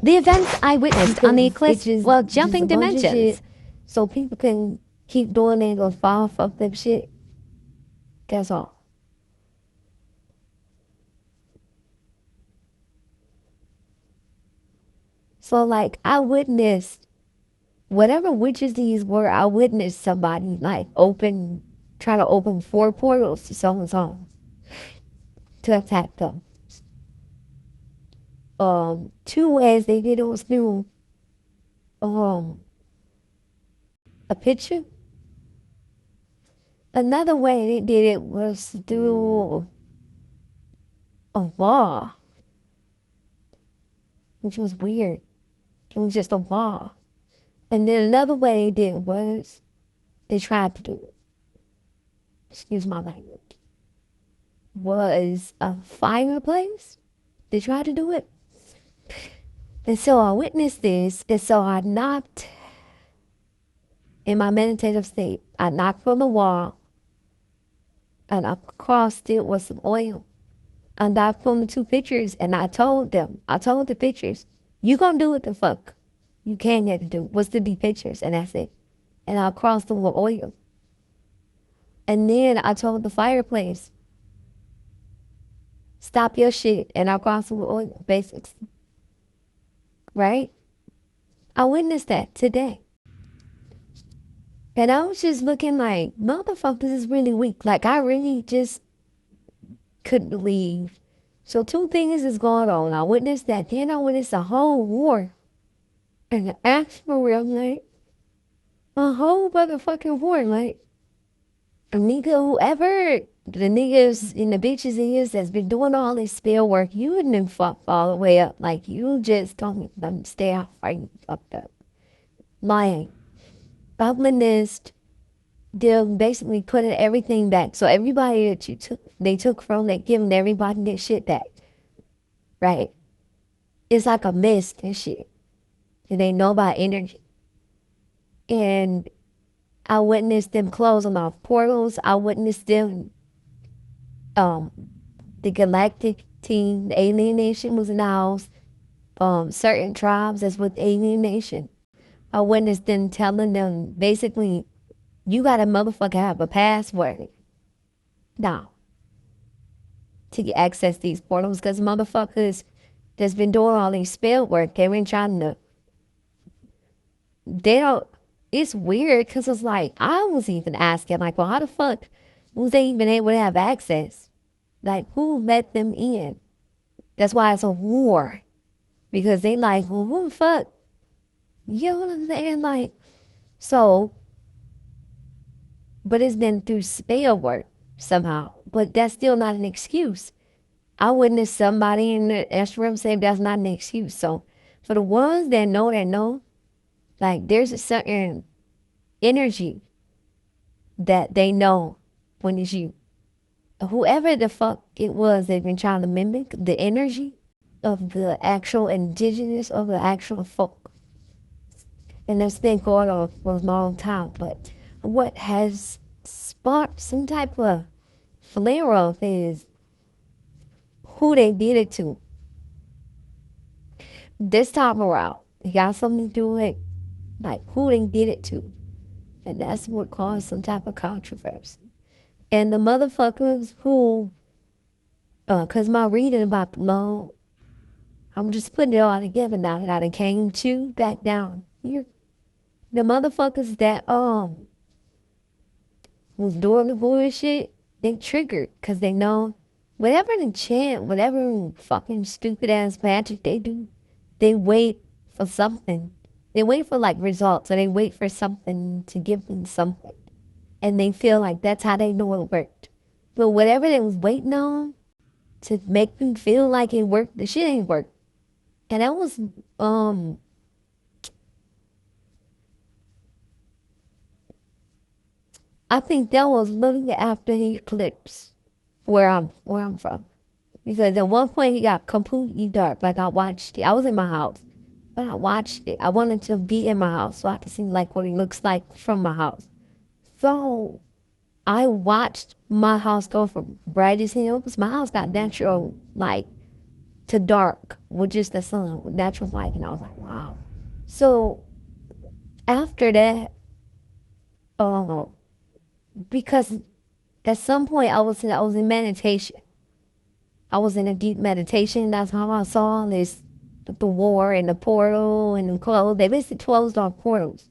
The events I witnessed on the eclipse while jumping dimensions. So people can keep doing it or fall off them shit. That's all. So like I witnessed whatever witches these were, I witnessed somebody like try to open 4 portals to someone's home to attack them. 2 ways they did it was through a picture. Another way they did it was through a wall, which was weird. It was just a wall. And then another way they did it was they tried to do it. Excuse my language. Was a fireplace. They tried to do it. And so I witnessed this, and so I knocked in my meditative state. I knocked from the wall, and I crossed it with some oil. And I filmed the 2 pictures, and I told the pictures, you gonna do what the fuck you can yet to do, was to be pictures, and that's it. And I crossed them with oil. And then I told the fireplace, stop your shit, and I crossed them with oil, basics. Right? I witnessed that today. And I was just looking like, motherfuckers is really weak. Like, I really just couldn't believe. So 2 things is going on. I witnessed that. Then I witnessed a whole war. And the actual real, like, a whole motherfucking war. Like, a nigga, whoever the niggas and the bitches is that's been doing all this spell work, you wouldn't fuck all the way up. Like, you just told me them stay out fighting fucked up. Lying. Bubblinist, they're basically putting everything back. So everybody that they took from, they giving everybody their shit back. Right? It's like a mist and shit. And they know about energy. And I witnessed them closing off portals. I witnessed them, the galactic team, the alien nation was in the house. Certain tribes that's with alien nation. I witnessed them telling them basically, you gotta motherfucker have a password now to access these portals, because motherfuckers that's been doing all these spell work, they been trying to, they don't, it's weird because it's like, I was even asking, like, well, how the fuck was they even able to have access? Like, who let them in? That's why it's a war. Because they like, well, who the fuck? You know what I'm saying? Like, so, but it's been through spell work somehow. But that's still not an excuse. I witnessed somebody in the ashram say that's not an excuse. So, for the ones that know, like, there's a certain energy that they know when it's you. Whoever the fuck it was they've been trying to mimic, the energy of the actual indigenous, of the actual folk. And that's been going on for a long time. But what has sparked some type of flare-off is who they did it to. This time around, it got something to do with, like, who they did it to. And that's what caused some type of controversy. And the motherfuckers who, cause my reading about the loan, I'm just putting it all together now that I done came to back down here. The motherfuckers that, was doing the bullshit, they triggered, cause they know whatever the chant, whatever fucking stupid ass magic they do, they wait for something. They wait for like results, or they wait for something to give them something. And they feel like that's how they know it worked. But whatever they was waiting on to make them feel like it worked, the shit ain't worked. And that was, I think that was literally after the eclipse where I'm from. Because at one point it got completely dark. Like, I watched it. I was in my house, but I watched it. I wanted to be in my house so I could see like what it looks like from my house. So I watched my house go from bright as hell, because my house got natural light. to dark with just the sun, with natural light. And I was like, wow. So after that, because at some point I was in meditation. I was in a deep meditation. That's how I saw this, the war and the portal and the closed. They basically closed off portals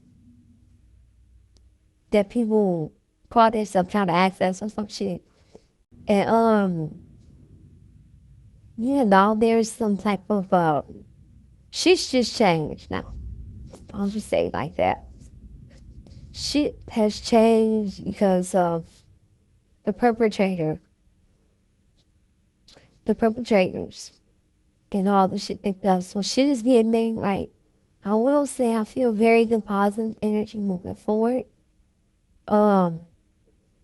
that people caught themselves trying to access or some shit. And there's some type of shit's just changed now. I'll just say it like that. Shit has changed because of the perpetrators, and all the shit they do. So shit is getting made right. I will say I feel very good positive energy moving forward.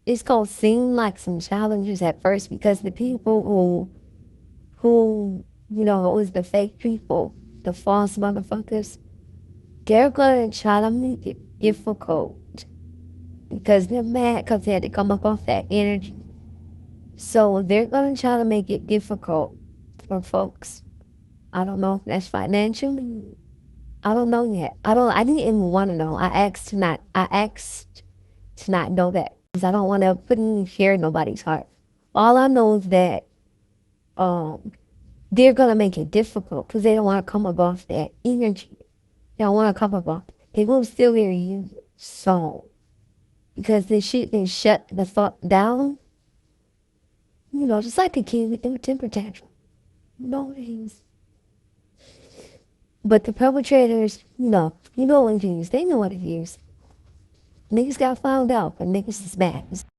It's gonna seem like some challenges at first because the people who is the fake people, the false motherfuckers, they're gonna try to make it difficult because they're mad because they had to come up off that energy. So they're gonna try to make it difficult for folks. I don't know if that's financially. I don't know yet. I didn't even want to know. I asked to not know that because I don't want to put any fear in nobody's heart. All I know is that they're gonna make it difficult because they don't want to come above that energy. They don't want to come above. They will still hear you. So because they shut the fuck down. Just like a kid with their temper tantrum. What it is. But the perpetrators, what it is. They know what it is. Niggas got found out, but niggas is mad.